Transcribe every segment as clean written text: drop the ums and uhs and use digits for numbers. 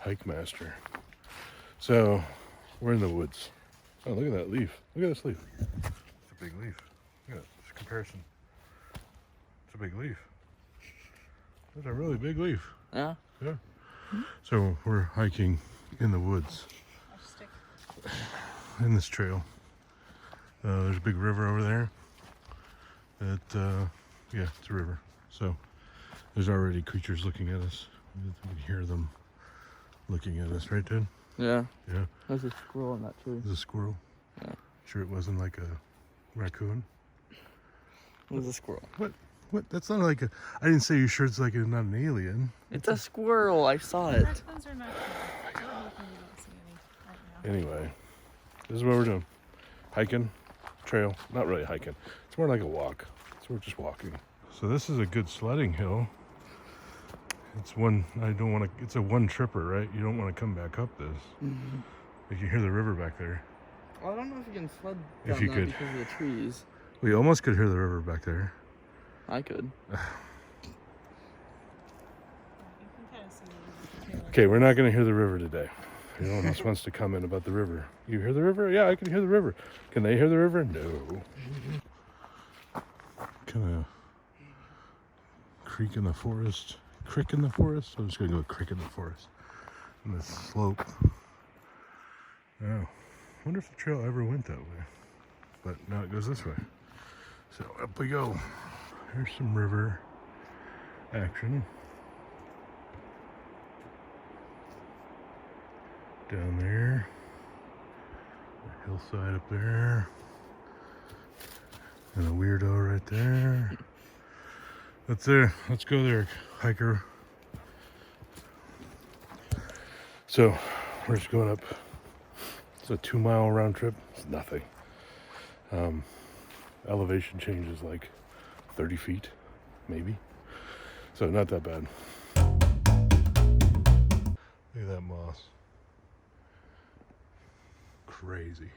Hike master. So we're in the woods. Oh, look at that leaf. Look at this leaf. It's a big leaf. Look at that. It's a comparison. It's a big leaf. That's a really big leaf. Yeah. Yeah. So we're hiking in the woods. In this trail. There's a big river over there. Yeah, it's a river. So there's already creatures looking at us. We can hear them looking at us, right, Dad? Yeah. Yeah. There's a squirrel in that tree. There's a squirrel. Yeah. Sure it wasn't like a raccoon? There's a squirrel. What? What? That's not like a... I didn't say you sure it's like not an alien. It's a squirrel. I saw it. Raccoons are not good. We're hoping we don't see any right now. Anyway, this is what we're doing. Hiking, trail. Not really hiking. It's more like a walk. So we're just walking. So this is a good sledding hill. It's one, I don't want to, it's a one tripper, right? You don't want to come back up this. Mm-hmm. You can hear the river back there. Well, I don't know if you can sled If down you that could. because of the trees. We almost could hear the river back there. I could. You can kind of see the Okay, we're not going to hear the river today. No one else wants to comment about the river. You hear the river? Yeah, I can hear the river. Can they hear the river? No. Kind of creek in the forest. Crick in the forest? I'm just going to go crick in the forest. And this slope. Oh, wonder if the trail ever went that way. But now it goes this way. So up we go. Here's some river action. Down there. The hillside up there. And a weirdo right there. That's there. Let's go there, hiker. So we're just going up. It's a 2-mile round trip. It's nothing. Elevation change is like 30 feet, maybe. So not that bad. Look at that moss. Crazy.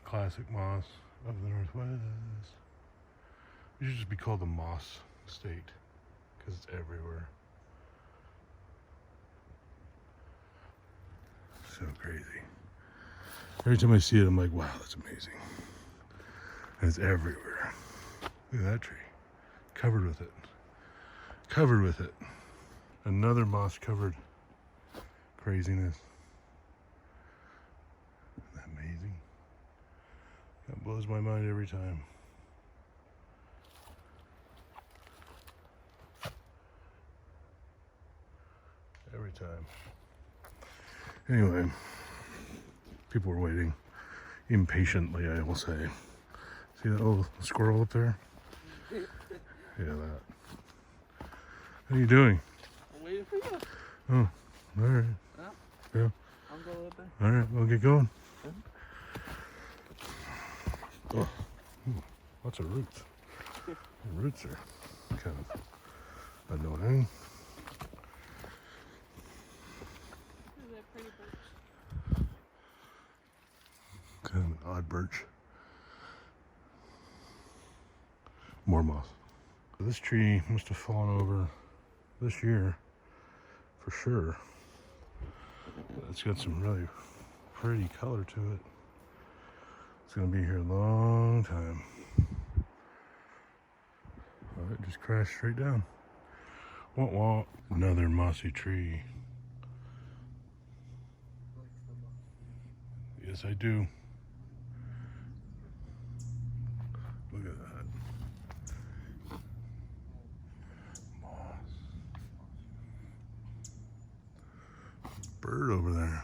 Classic moss of the Northwest. We should just be called the Moss State because it's everywhere. So crazy. Every time I see it, I'm like, wow, that's amazing. And it's everywhere. Look at that tree. Covered with it. Covered with it. Another moss covered craziness. Isn't that amazing? That blows my mind every time. Every time. Anyway, people are waiting impatiently, I will say. See that little squirrel up there? Yeah, that. What are you doing? I'm waiting for you. Oh, all right. Yeah. Yeah. I'll go up there. All right, we'll get going. Oh, lots of roots. The roots are kind of annoying. This is a pretty birch. Kind of an odd birch. More moss. This tree must have fallen over this year for sure. It's got some really pretty color to it. It's gonna be here a long time. Oh, it just crashed straight down. Wah wah. Another mossy tree. Yes, I do. Look at that. Moss. Bird over there.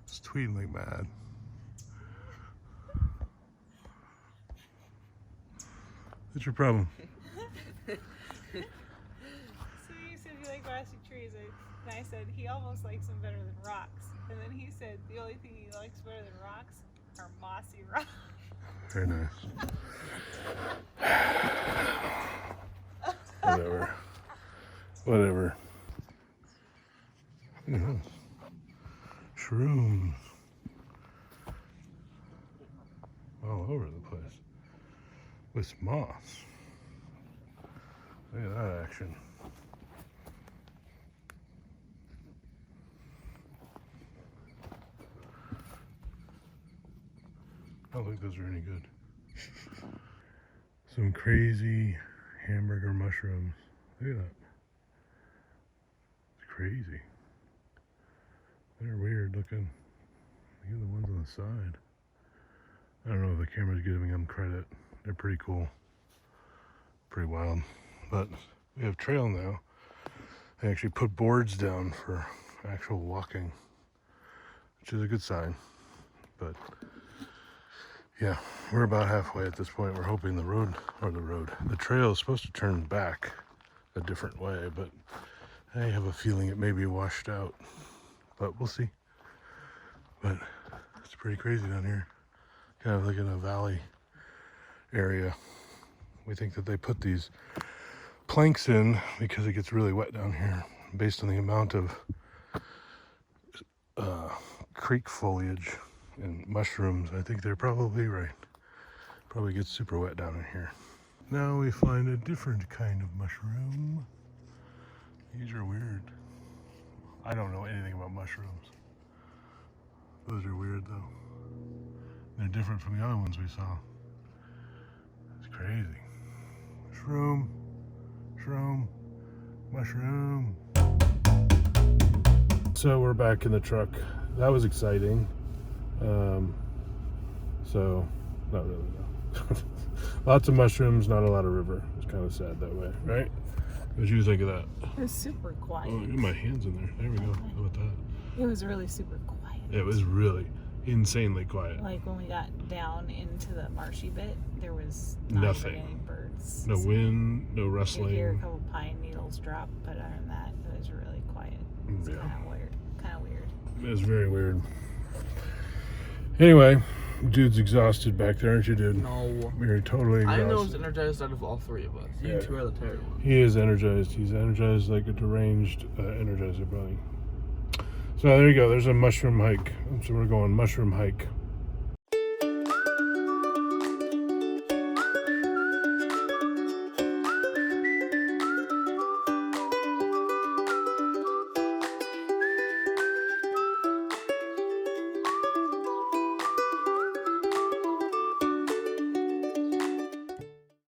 It's tweeting like mad. What's your problem? So you said you like mossy trees, and I said he almost likes them better than rocks. And then he said the only thing he likes better than rocks are mossy rocks. Very nice. Whatever. Whatever. Look at this. Shrooms. All over the place. With moss. Look at that action. I don't think those are any good. Some crazy hamburger mushrooms. Look at that. It's crazy. They're weird looking. Look at the ones on the side. I don't know if the camera's giving them credit. They're pretty cool. Pretty wild. But we have trail now. They actually put boards down for actual walking, which is a good sign. But yeah, we're about halfway at this point. We're hoping the trail is supposed to turn back a different way, but I have a feeling it may be washed out, but we'll see. But it's pretty crazy down here, kind of like in a valley area. We think that they put these planks in because it gets really wet down here based on the amount of creek foliage and mushrooms. I think they're probably right. Probably gets super wet down in here. Now we find a different kind of mushroom. These are weird. I don't know anything about mushrooms. Those are weird though. They're different from the other ones we saw. It's crazy. Shroom, shroom, mushroom. So we're back in the truck. That was exciting. So, not really, no. Lots of mushrooms, not a lot of river. It's kind of sad that way, right? What did you think of that? It was super quiet. Oh, look at my hands in there. There we go. How about that? It was really super quiet. It was really insanely quiet. Like when we got down into the marshy bit, there was not Nothing. even any birds. No wind, no You rustling. hear a couple pine needles drop, but other than that, it was really quiet. It's Yeah. kind of weird. It was very weird. Anyway, dude's exhausted back there, aren't you, dude? No. You're totally exhausted. I know it's energized out of all three of us. You Yeah. two are the tired ones. He is energized. He's energized like a deranged Energizer bunny. So there you go. There's a mushroom hike. So we're going mushroom hike.